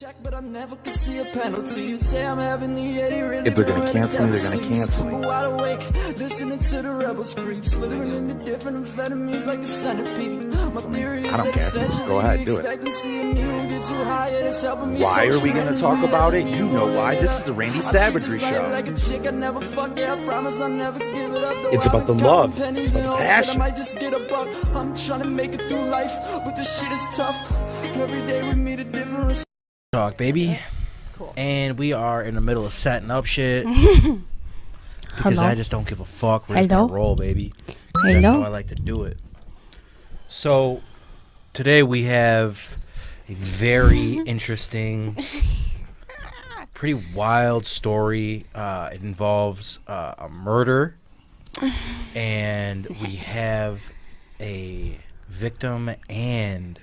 If they're gonna cancel me, they're gonna cancel me. I don't care. Go ahead, do it. Why are we gonna talk about it? You know why. This is the Randy Savagery Show. It's about the love. It's about the passion. I'm trying to make it through life, but this shit is tough. Every day we meet a different talk, baby. Cool. And we are in the middle of setting up shit. Because I just don't give a fuck. We're just gonna roll, baby. That's how I like to do it. So today we have a very interesting, pretty wild story. It involves a murder, and we have a victim and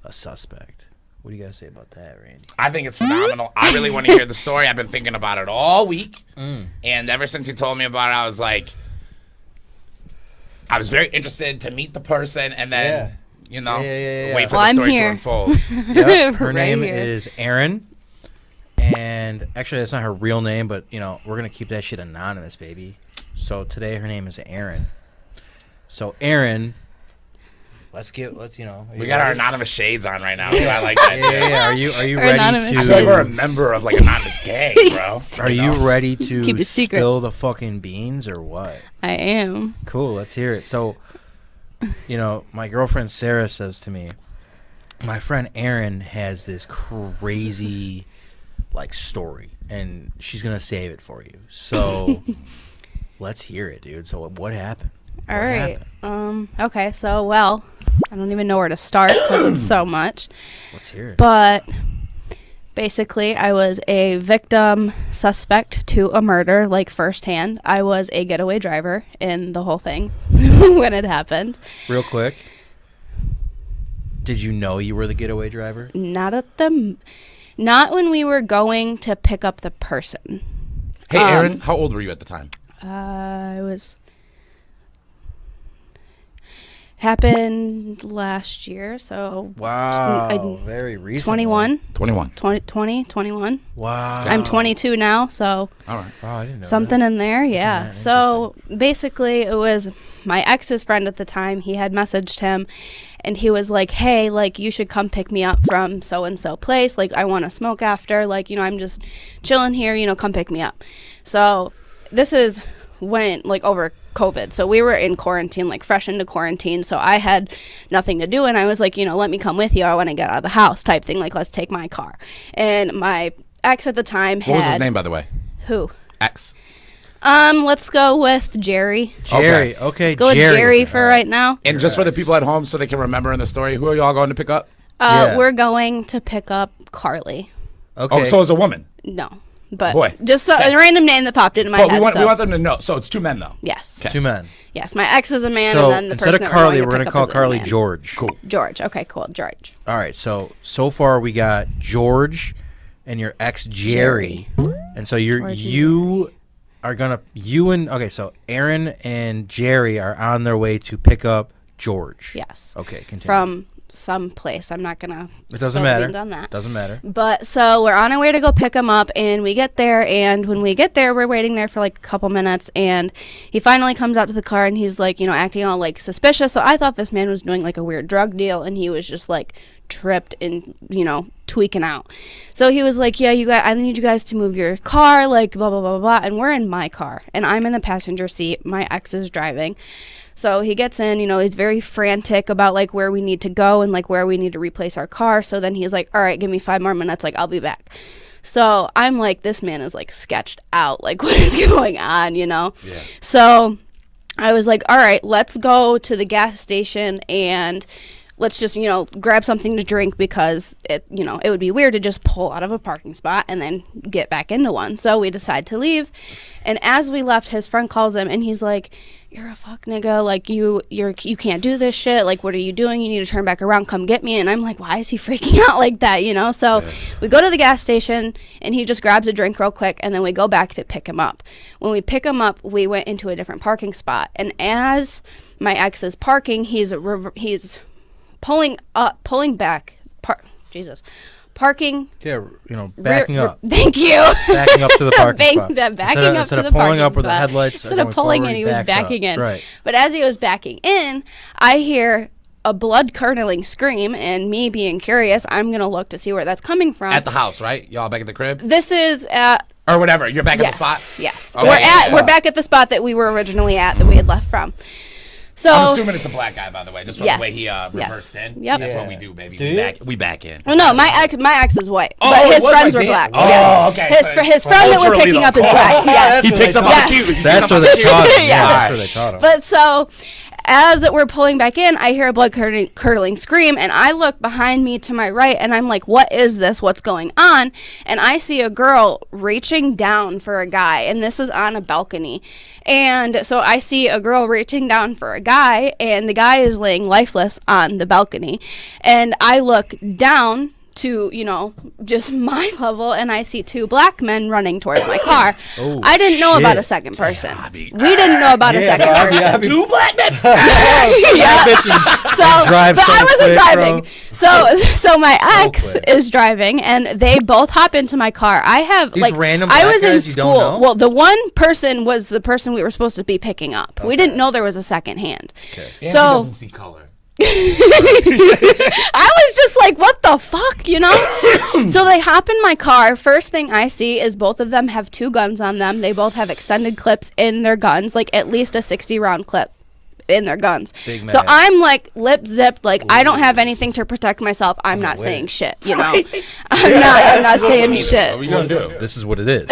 a suspect. What do you guys say about that, Randy? I think it's phenomenal. I really want to hear the story. I've been thinking about it all week. And ever since you told me about it, I was like, I was very interested to meet the person and then, wait for the story to unfold. Yep. Her name is Erin. And actually, that's not her real name, but, we're going to keep that shit anonymous, baby. So today, her name is Erin. So, Erin... we got our anonymous shades on right now, so I like that. Yeah. Are you ready to? I feel like we're a member of like anonymous gang, bro. Are you ready to keep it secret? Spill the fucking beans or what? I am. Cool. Let's hear it. So, my girlfriend Sarah says to me, my friend Erin has this crazy, story, and she's gonna save it for you. So, let's hear it, dude. So, what happened? All right. Okay. So, I don't even know where to start because it's so much. Let's hear it. But basically, I was a victim suspect to a murder, firsthand. I was a getaway driver in the whole thing when it happened. Real quick. Did you know you were the getaway driver? Not when we were going to pick up the person. Hey, Erin, how old were you at the time? I was... Happened last year, so... Wow, very recent. 21. 21. 21. Wow. I'm 22 now, so... All right. Wow, I didn't know something that. in there, yeah. So, basically, it was my ex's friend at the time. He had messaged him, and he was like, hey, you should come pick me up from so-and-so place. I want to smoke after. I'm just chilling here, come pick me up. So, this is when, over COVID. So we were in quarantine, fresh into quarantine. So I had nothing to do. And I was like, let me come with you. I want to get out of the house type thing. Let's take my car. And my ex at the time had... What was his name, by the way? Who? Ex. Let's go with Jerry. Jerry. Okay. Let's go with Jerry for right now. And just for the people at home so they can remember in the story, who are y'all going to pick up? We're going to pick up Carly. Okay. Oh, so it's a woman? No. But boy. Just a random name that popped into my head. We want them to know. So it's two men, though. Yes. Okay. Two men. Yes. My ex is a man, so and then the instead person of Carly, we're going to call Carly George. Cool. George. Okay, cool. George. All right. So far we got George and your ex Jerry. And so so Erin and Jerry are on their way to pick up George. Yes. Okay, continue. From some place. I'm not gonna. It doesn't matter. On that. Doesn't matter. But so we're on our way to go pick him up, and we get there, and when we get there, we're waiting there for a couple minutes, and he finally comes out to the car, and he's acting all suspicious. So I thought this man was doing a weird drug deal, and he was just tripped and tweaking out. So he was like, yeah, you guys, I need you guys to move your car, blah blah blah blah blah. And we're in my car, and I'm in the passenger seat. My ex is driving. So he gets in, he's very frantic about where we need to go and where we need to replace our car. So then he's like, all right, give me 5 more minutes. I'll be back. So I'm like, this man is sketched out. What is going on, Yeah. So I was like, all right, let's go to the gas station and let's just, grab something to drink because it would be weird to just pull out of a parking spot and then get back into one. So we decide to leave. And as we left, his friend calls him and he's like, you're a fuck nigga. You can't do this shit. What are you doing? You need to turn back around. Come get me. And I'm like, why is he freaking out like that? So we go to the gas station and he just grabs a drink real quick. And then we go back to pick him up. When we pick him up, we went into a different parking spot. And as my ex is parking, he's pulling back parking. Yeah, backing up. Thank you. Backing up to the parking spot. Backing up to the parking spot. Instead of pulling up with the headlights. Instead of pulling in, he was backing in. Right. But as he was backing in, I hear a blood-curdling scream, and me being curious, I'm going to look to see where that's coming from. At the house, right? Y'all back at the crib? This is at... Or whatever. You're back at the spot? Yes. Okay. We're back at the spot that we were originally at, that we had left from. So I'm assuming it's a black guy, by the way, just from the way he reversed in. Yep. That's what we do, baby. We back in. Well, no, my ex is white, but his friends were black. Oh, okay. His friend that we're picking up is black. Yes. He picked up on the cues. That's where they taught him. Yeah, that's where they taught him. But so, as we're pulling back in, I hear a blood-curdling scream, and I look behind me to my right, and I'm like, what is this? What's going on? And I see a girl reaching down for a guy, and this is on a balcony. And so I see a girl reaching down for a guy, and the guy is laying lifeless on the balcony. And I look down to, just my level, and I see two black men running towards my car. I didn't know about a second person. We didn't know about a second person. Two black men. But I wasn't driving. So my ex is driving, and they both hop into my car. I have These random I was in guys you don't school. know? Well, the one person was the person we were supposed to be picking up. We didn't know there was a second hand. Okay. So he doesn't see color. I was just like, what the fuck, So they hop in my car. First thing I see is both of them have two guns on them. They both have extended clips in their guns, like at least a 60-round clip in their guns. So I'm like lip zipped, like I don't have anything to protect myself. I'm not saying shit, I'm not saying shit. What are we gonna do? This is what it is.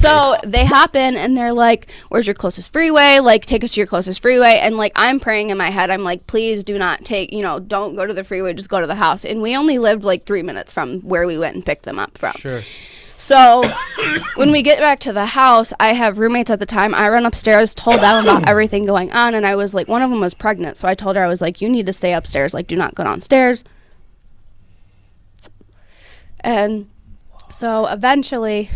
So they hop in and they're like, where's your closest freeway? Like, take us to your closest freeway. And like, I'm praying in my head. I'm like, please do not take, don't go to the freeway. Just go to the house. And we only lived like 3 minutes from where we went and picked them up from. Sure. So when we get back to the house, I have roommates at the time. I run upstairs, told them about everything going on. And I was like, one of them was pregnant. So I told her, I was like, you need to stay upstairs. Like, do not go downstairs. And so eventually...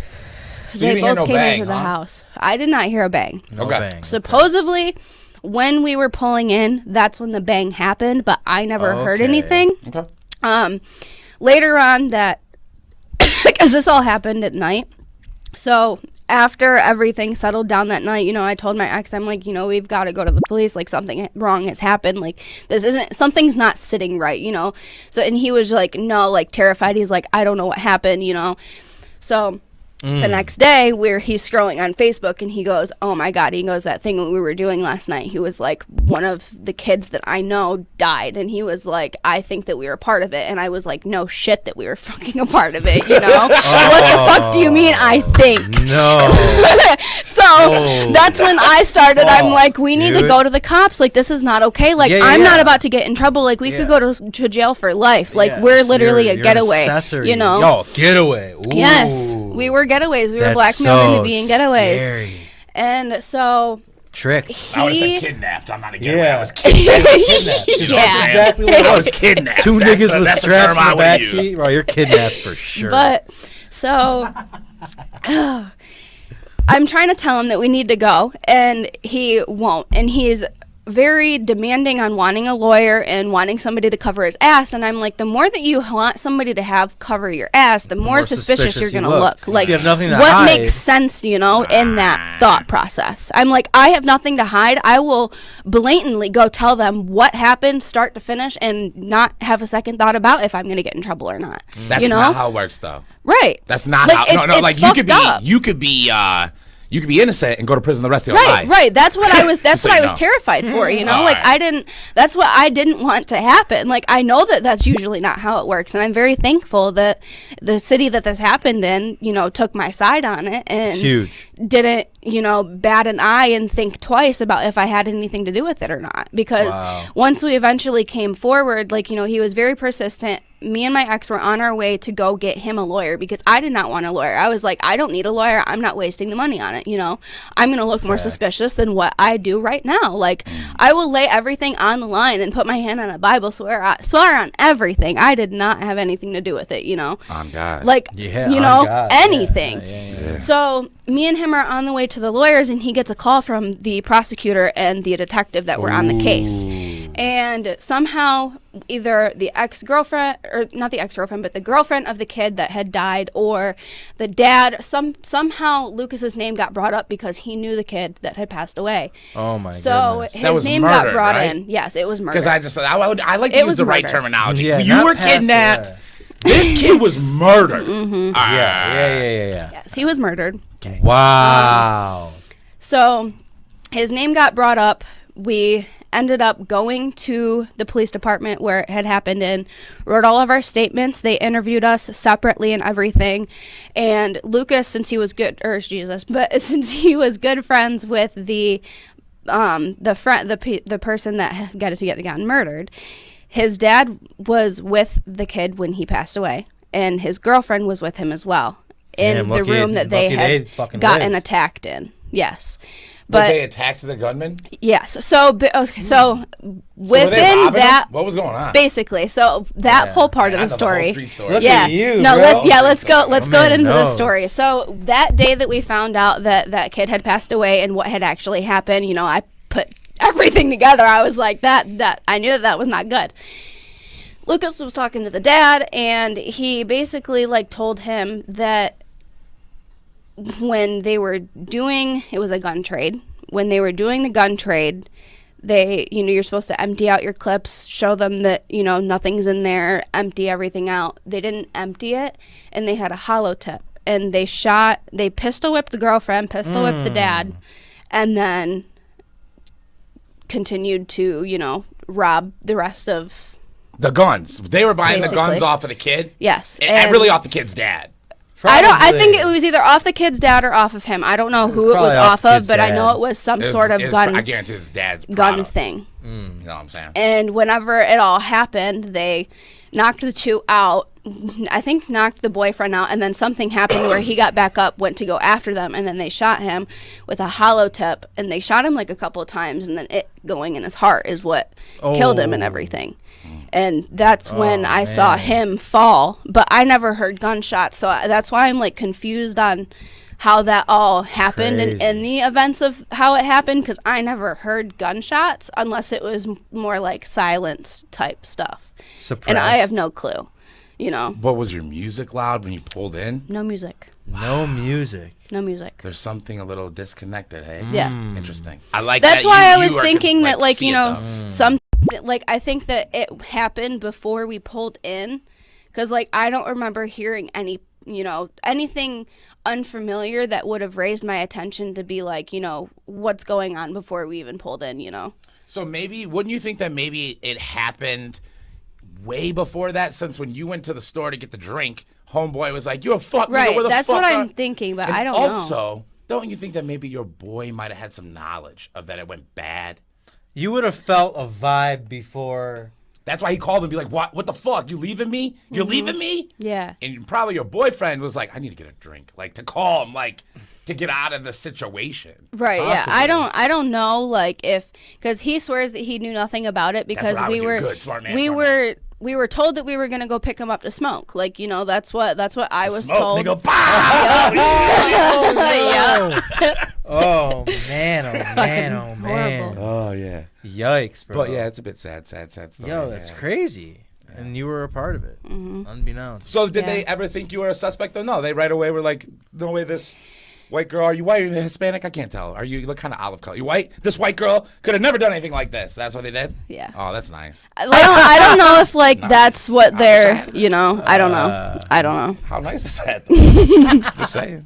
they both came into the house. I did not hear a bang. No bang. Supposedly, when we were pulling in, that's when the bang happened, but I never heard anything. Okay. Later on that, because this all happened at night. So after everything settled down that night, I told my ex, I'm like, we've got to go to the police. Like, something wrong has happened. Like, something's not sitting right, So, and he was like, no, like terrified. He's like, I don't know what happened, So... The next day, he's scrolling on Facebook, and he goes, oh, my God. He goes, that thing we were doing last night, he was like, one of the kids that I know died. And he was like, I think that we were a part of it. And I was like, no shit that we were fucking a part of it, What the fuck do you mean, I think? No. That's when I started. I'm like, we need to go to the cops. Like, this is not okay. Like, I'm not about to get in trouble. Like, we could go to jail for life. Like, we're literally a getaway, Yo, getaway. Ooh. Yes, we were getaways. We were blackmailed into being getaways. Scary. And so trick. I would have said kidnapped. I'm not a getaway. I was kidnapped. Exactly what I was kidnapped. Two niggas with straps in the back seat. Bro, you're kidnapped for sure. But so I'm trying to tell him that we need to go, and he won't. And he's very demanding on wanting a lawyer and wanting somebody to cover his ass. And I'm like, the more that you want somebody to have cover your ass, the more suspicious you're going to look. Like, you have nothing to what hide. makes sense, in that thought process? I'm like, I have nothing to hide. I will blatantly go tell them what happened, start to finish, and not have a second thought about if I'm going to get in trouble or not. That's not how it works, though. Right. That's not how. No. Like, you could be innocent and go to prison the rest of your life. Right. That's what I was. That's what I was terrified for. Like, I didn't. That's what I didn't want to happen. Like, I know that that's usually not how it works, and I'm very thankful that the city that this happened in, took my side on it and didn't, bat an eye and think twice about if I had anything to do with it or not. Because once we eventually came forward, like, he was very persistent. Me and my ex were on our way to go get him a lawyer because I did not want a lawyer. I was like, I don't need a lawyer. I'm not wasting the money on it. I'm going to look more suspicious than what I do right now. Like, I will lay everything on the line and put my hand on a Bible, swear on everything. I did not have anything to do with it, On God. Like, God. anything. Yeah. So me and him are on the way to the lawyers, and he gets a call from the prosecutor and the detective that were on the case. And somehow either the ex-girlfriend, or not the ex-girlfriend, but the girlfriend of the kid that had died, or the dad, somehow Lucas's name got brought up because he knew the kid that had passed away. Oh my so goodness. his name got brought in. Yes, it was murder. Because I like to use the right terminology. Yeah, you were kidnapped. This kid was murdered. Yeah. Yes, he was murdered. Okay. Wow. So his name got brought up. We ended up going to the police department where it had happened and wrote all of our statements. They interviewed us separately and everything. And Lucas, since he was good friends with the person that had gotten murdered, his dad was with the kid when he passed away, and his girlfriend was with him as well in the room that they had gotten attacked in. Yes. But they attacked the gunman? Yes. So within that, what was going on? Basically, so that whole part of the story. Look at you, no, bro. let's go into the story. So that day that we found out that kid had passed away and what had actually happened, you know, I put everything together. I was like, that I knew that was not good. Lucas was talking to the dad, and he basically told him that when they were doing, it was a gun trade. When they were doing the gun trade, they, you're supposed to empty out your clips, show them that, nothing's in there, empty everything out. They didn't empty it, and they had a hollow tip. And they pistol whipped the girlfriend, pistol whipped the dad, and then continued to, rob the rest of the guns. They were buying the guns off of the kid? Yes. And really off the kid's dad. Probably. I think it was either off the kid's dad or off of him. I don't know who it was off of, but I know it was some sort of gun. I guarantee his dad's gun thing. You know what I'm saying? And whenever it all happened, they knocked the two out. I think knocked the boyfriend out, and then something happened where he got back up, went to go after them, and then they shot him with a hollow tip, and they shot him a couple of times, and then it going in his heart is what killed him and everything. And that's when I saw him fall, but I never heard gunshots, so that's why I'm confused on how that all happened and in the events of how it happened, because I never heard gunshots unless it was more silence type stuff. Suppressed. And I have no clue, What was your music loud when you pulled in? No music. No music. No music. There's something a little disconnected, hey? Yeah. Interesting. I like that's that. Why I was thinking that some I think that it happened before we pulled in, because I don't remember hearing any anything unfamiliar that would have raised my attention to be what's going on before we even pulled in. So maybe wouldn't you think that maybe it happened way before that, since when you went to the store to get the drink, homeboy was like, "You're a fuck nigga, right, where the that's fuck what are-" I'm thinking, but And I don't know. Also, don't you think that maybe your boy might have had some knowledge of that it went bad? You would have felt a vibe before. That's why he called and be like, "What the fuck? You leaving me? You're leaving me?" Yeah. And probably your boyfriend was like, "I need to get a drink," to call him, to get out of the situation. Right. Possibly. Yeah. I don't know, if, because he swears that he knew nothing about it, because we were told that we were gonna go pick him up to smoke. That's what I was told. They go, "Bah!" Yeah. Oh man! Oh man! Oh man! Oh yeah! Yikes, bro! But yeah, it's a bit sad story. Yo, that's crazy. Yeah. And you were a part of it, unbeknownst. So did they ever think you were a suspect or no? They right away were like, "No way, this white girl. Are you white? Are you Hispanic? I can't tell. You look kind of olive color. You white? This white girl could have never done anything like this." That's what they did? Yeah. Oh, that's nice. I don't know if nice. That's what they're, I don't know. I don't know. How nice is that? Just saying.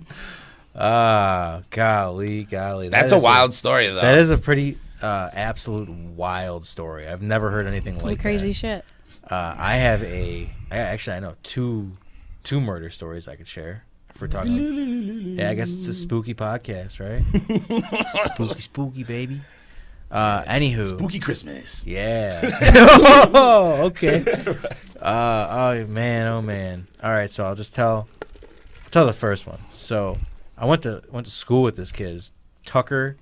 Golly. That's a wild story, though. That is a pretty absolute wild story. I've never heard anything like crazy that. Shit. I know two murder stories I could share. If we're talking I guess it's a spooky podcast, right? spooky baby. Anywho, spooky Christmas. Yeah. Oh, okay. Oh man. All right, so I'll just tell the first one. So I went to school with this kid, Tucker.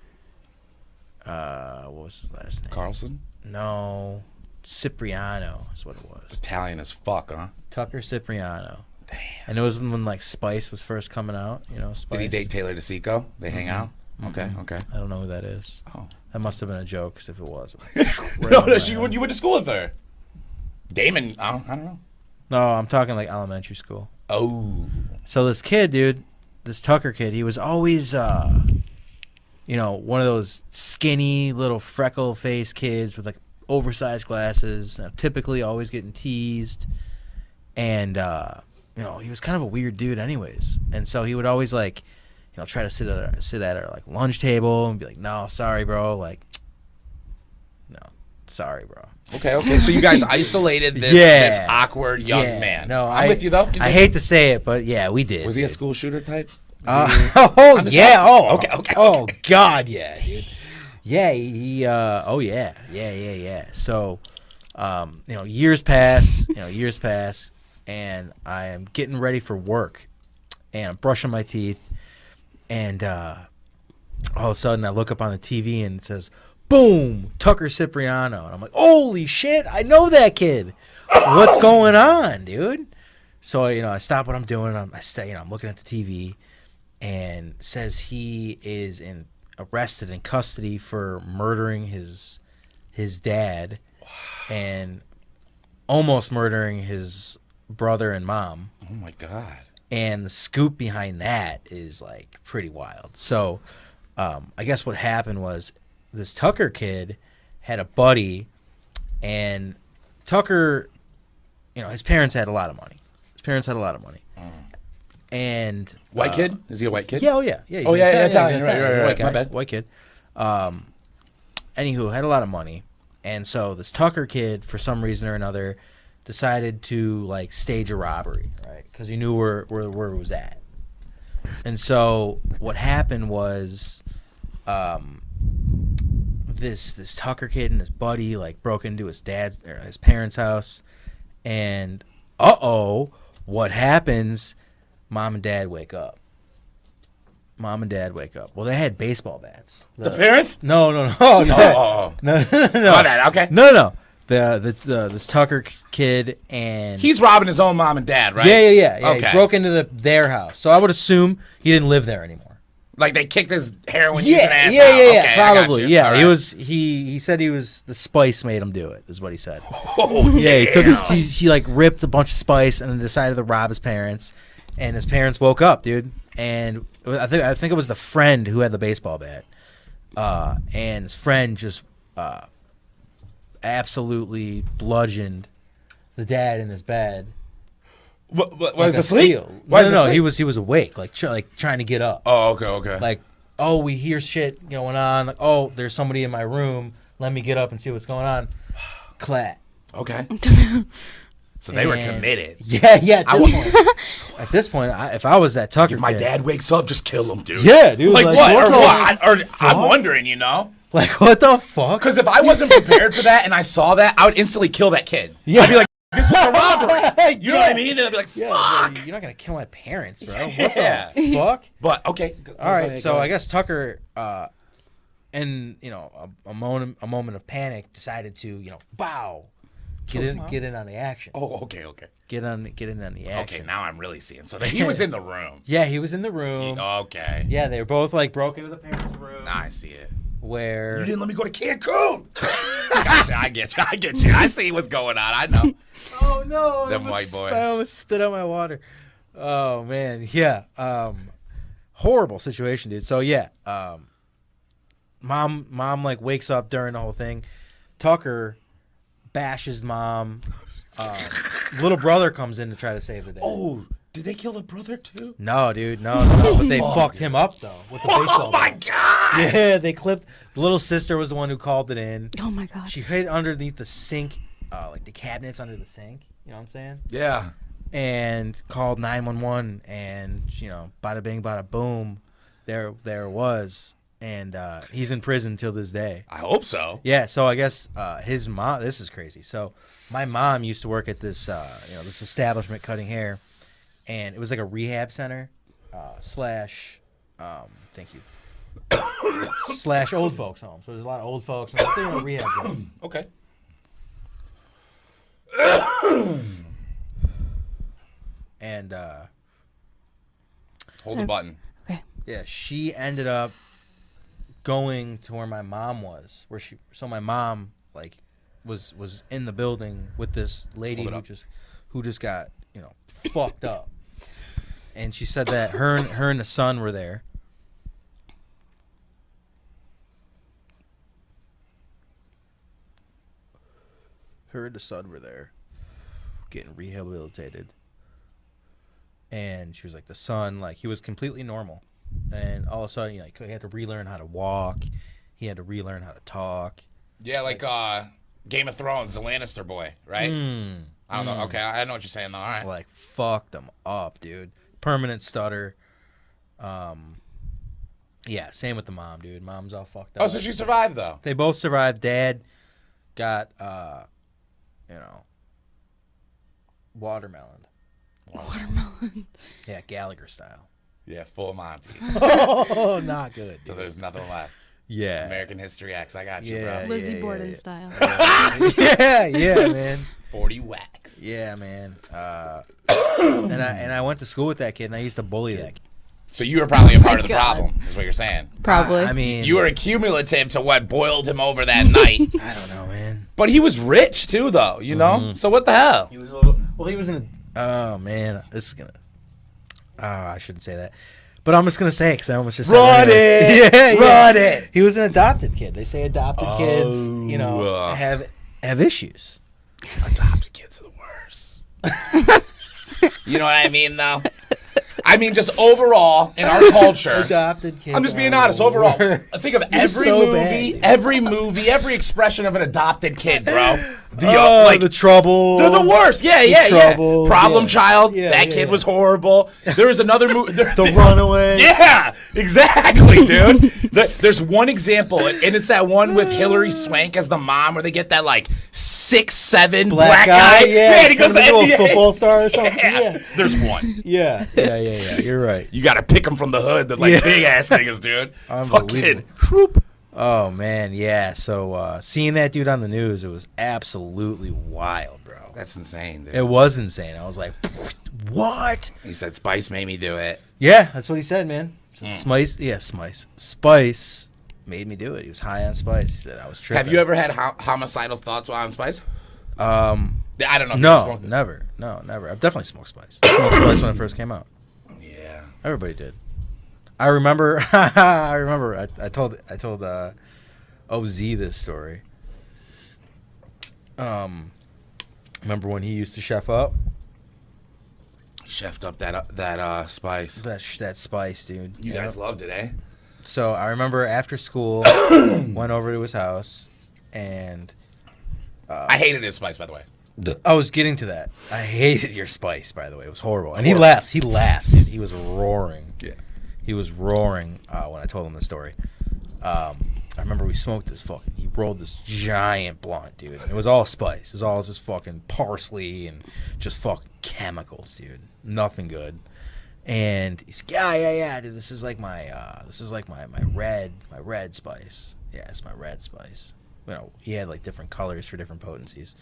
What was his last name? Carlson? No, Cipriano is what it was. Italian as fuck, huh? Tucker Cipriano. Damn. And it was when Spice was first coming out. Spice. Did he date Taylor DeSico? They hang out? Okay, okay. I don't know who that is. Oh. That must have been a joke, because if it was. No, you went to school with her. Damon, I don't know. No, I'm talking like elementary school. Oh. So this kid, dude, this Tucker kid, he was always, you know, one of those skinny little freckle-faced kids with like oversized glasses, typically always getting teased. And, you know, he was kind of a weird dude anyways. And so he would always like, you know, try to sit at our like lunch table and be like, no, sorry, bro. Like, no, sorry, bro. Okay. So you guys isolated this awkward young man. No, I'm with you though. I hate to say it, but yeah, we did. Was he a school shooter type? Oh yeah. Oh okay. Oh God, yeah, dude. Yeah, he. Oh yeah. So, you know, years pass. And I am getting ready for work, and I'm brushing my teeth, and all of a sudden I look up on the TV and it says, boom, Tucker Cipriano. And I'm like, holy shit, I know that kid. What's going on, dude? So, you know, I stop what I'm doing. I'm looking at the TV, and it says he is arrested in custody for murdering his dad and almost murdering his brother and mom. Oh my God. And the scoop behind that is like pretty wild. So I guess what happened was this Tucker kid had a buddy, and Tucker, you know, his parents had a lot of money. And white kid? Is he a white kid? Yeah, yeah. He's Italian. Right. My bad. White kid. Anywho, had a lot of money. And so this Tucker kid, for some reason or another, decided to like stage a robbery, right? Because he knew where it was at. And so what happened was, this Tucker kid and his buddy like broke into his parents' house, and what happens? Mom and dad wake up. Well, they had baseball bats. The parents? No. Oh. No. My bad. Okay. No. This Tucker kid, and he's robbing his own mom and dad, right? Yeah. Okay. He broke into their house, so I would assume he didn't live there anymore. Like they kicked his heroin using ass out. Yeah, okay, probably. Yeah, right. He said he was the spice made him do it. Is what he said. Oh, yeah, he took he like ripped a bunch of spice and then decided to rob his parents, and his parents woke up, dude. And I think it was the friend who had the baseball bat, and his friend just absolutely bludgeoned the dad in his bed. What was like asleep? No, he was awake, like trying to get up. Oh, okay. Like, we hear shit going on. Like, there's somebody in my room. Let me get up and see what's going on. Clat. Okay. So they were committed. Yeah. At this point, if I was that Tucker, if my dad wakes up, just kill him, dude. Yeah, dude. Like what? Or I'm wondering, you know. Like, what the fuck? Because if I wasn't prepared for that and I saw that, I would instantly kill that kid. Yeah. I'd be like, this was a robbery. You know what I mean? And I'd be like, fuck. You're not going to kill my parents, bro. What the fuck? But, okay. All right. So I guess Tucker, in, you know, a moment of panic, decided to, you know, get in on the action. Oh, okay. Get in on the action. Okay, now I'm really seeing. So he was in the room. Yeah, he was in the room. Okay. Yeah, they were both like broke into the parents' room. Now I see it. Where you didn't let me go to Cancun. I get you. I see what's going on. I know. Oh no! Them white boys. I almost spit out my water. Oh man, yeah. Horrible situation, dude. So yeah, mom like wakes up during the whole thing. Tucker bashes mom. Little brother comes in to try to save the day. Oh, did they kill the brother too? No, dude, no. But they fucked him up though with the baseball. Oh my god! Yeah, they clipped. The little sister was the one who called it in. Oh my god! She hid underneath the sink, like the cabinets under the sink. You know what I'm saying? Yeah. And called 911, and you know, bada bing, bada boom, there it was, and he's in prison till this day. I hope so. Yeah. So I guess his mom. This is crazy. So my mom used to work at this, this establishment cutting hair, and it was like a rehab center, slash, thank you, slash old folks home. So there's a lot of old folks, and they're in a rehab zone. Okay. And hold the button. Okay. Yeah, she ended up going to where my mom was, so my mom like was in the building with this lady who just got, you know, fucked up. And she said that her and the son were there. Her and the son were there getting rehabilitated. And she was like, the son, like, he was completely normal. And all of a sudden, like, he had to relearn how to walk. He had to relearn how to talk. Yeah, like Game of Thrones, the Lannister boy, right? I don't know. Okay, I know what you're saying, though. All right. Like, fucked him up, dude. Permanent stutter. Yeah, same with the mom, dude. Mom's all fucked up. Oh, so she survived, though? They both survived. Dad got, you know, watermelon. Watermelon. Yeah, Gallagher style. Yeah, full Monty. Oh, not good, dude. So there's nothing left. Yeah. American History X. I got you, bro. Lizzie Borden style. Yeah, man. 40 wax. Yeah, man. And I went to school with that kid, and I used to bully that kid. So you were probably a part of the problem, is what you're saying. Probably. I mean, you were cumulative to what boiled him over that night. I don't know, man. But he was rich too, though. You know. So what the hell? He was a little. Well, he was in. Oh man, this is gonna. Oh, I shouldn't say that. But I'm just gonna say it because I almost just run it. Run it. He was an adopted kid. They say adopted kids, you know, have issues. Adopted kids are the worst. You know what I mean, though? I mean, just overall in our culture, adopted kids. I'm just being honest. Overall, think of every movie, every expression of an adopted kid, bro. The trouble. They're the worst. Yeah. Problem child. That kid was horrible. There was another movie. The Runaway. Yeah, exactly, dude. There's one example, and it's that one with Hilary Swank as the mom, where they get that like 6'7" black guy. Yeah, and he goes to the NBA. Football star or something. Yeah. There's one. Yeah. You're right. You got to pick him from the hood. The like big ass niggas, dude. Fucking troop. Oh man, yeah. So seeing that dude on the news, it was absolutely wild, bro. That's insane, dude. It was insane. I was like, what? He said Spice made me do it. Yeah, that's what he said, man. So Spice made me do it. He was high on Spice. He said I was tripping. Have you ever had homicidal thoughts while on Spice? I don't know. No, never. No, never. I've definitely smoked Spice. I smoked Spice when it first came out. Yeah. Everybody did. I remember. I told OZ this story. Remember when he used to chef up? Chefed up that Spice. That Spice, dude. You guys loved it, eh? So I remember after school, went over to his house, and I hated his Spice, by the way. I was getting to that. I hated your Spice, by the way. It was horrible. And he laughs. Dude. He was roaring. Yeah. He was roaring when I told him the story. I remember we smoked he rolled this giant blunt, dude. And it was all Spice. It was all just fucking parsley and just fucking chemicals, dude. Nothing good. And he's like, yeah, dude, this is like my red Spice. Yeah, it's my red Spice. You know, he had like different colors for different potencies.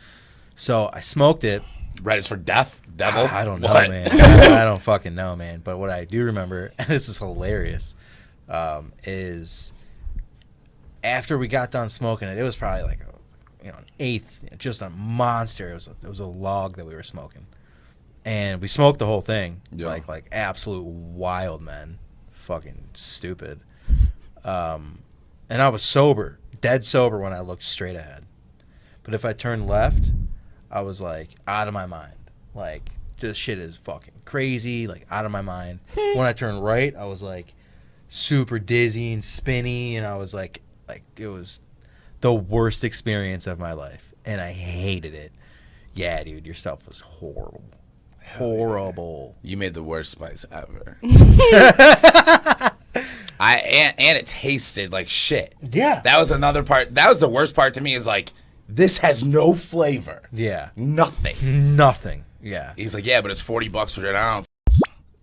So I smoked it. Red is for death, devil. I don't know, man. I don't fucking know, man. But what I do remember, and this is hilarious, is after we got done smoking it, it was probably like an eighth, just a monster. It was a log that we were smoking, and we smoked the whole thing, like absolute wild men, fucking stupid. And I was sober, dead sober when I looked straight ahead. But if I turned left, I was like out of my mind. Like, this shit is fucking crazy, like out of my mind. When I turned right, I was like super dizzy and spinny, and I was like it was the worst experience of my life, and I hated it. Yeah, dude, your stuff was horrible. Horrible. You made the worst Spice ever. And it tasted like shit. Yeah. That was another part. That was the worst part to me, is like, this has no flavor. Yeah. Nothing. Yeah. He's like, yeah, but it's $40 for an ounce.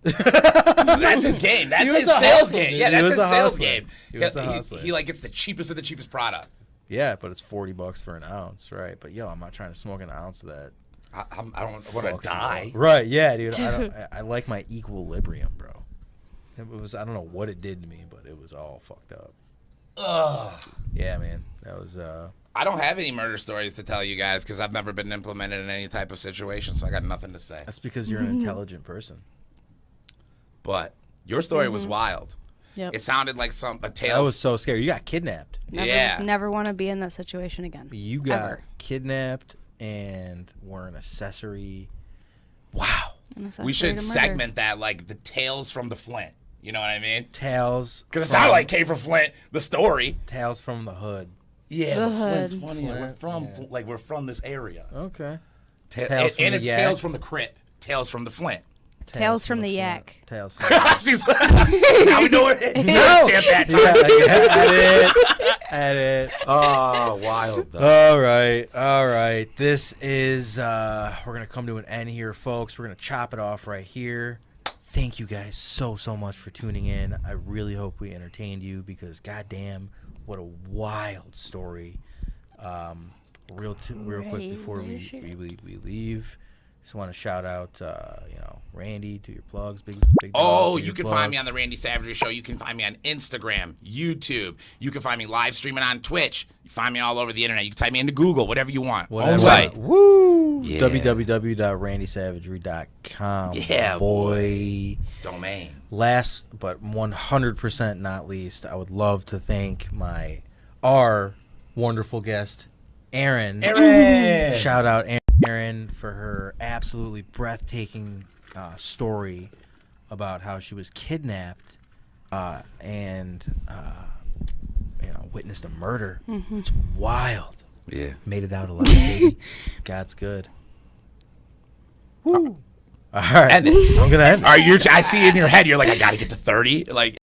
That's his game. That's his sales game. Yeah, that's his sales game. He like gets the cheapest of the cheapest product. Yeah, but it's $40 for an ounce, right? But yo, I'm not trying to smoke an ounce of that. I don't want to die. Right? Yeah, dude. I like my equilibrium, bro. It was, I don't know what it did to me, but it was all fucked up. Ugh. Yeah, man. That was. I don't have any murder stories to tell you guys because I've never been implemented in any type of situation, so I got nothing to say. That's because you're an intelligent person. But your story was wild. Yep. It sounded like a tale. I was so scared. You got kidnapped. Never want to be in that situation again. You got kidnapped and were an accessory. Wow. We should segment that like the tales from the Flint. You know what I mean? Tales. Because it sounded like came from Flint, the story. Tales from the hood. Yeah, The but Flint's hood. funny. We're from this area. Okay. And it's Tales from the Crypt. Tales from the Flint. Tales from the Yak. Tales from the She's now we know where it is. No. Say it that time. Edit. Oh, wild though. All right. This is we're gonna come to an end here, folks. We're gonna chop it off right here. Thank you guys so much for tuning in. I really hope we entertained you because goddamn, what a wild story. Real quick before we leave. Just want to shout out, Randy, do your plugs. Big You can find me on the Randy Savagery Show. You can find me on Instagram, YouTube. You can find me live streaming on Twitch. You find me all over the internet. You can type me into Google, whatever you want. Whatever. Own site. Woo! Yeah. www.randysavagery.com. Yeah, boy. Domain. Last but 100% not least, I would love to thank our wonderful guest, Erin. Shout out Erin for her absolutely breathtaking story about how she was kidnapped and witnessed a murder. It's wild. Yeah. Made it out alive, baby. God's good. Woo. All right. I'm gonna end. I see in your head, you're like, I gotta get to 30. Like.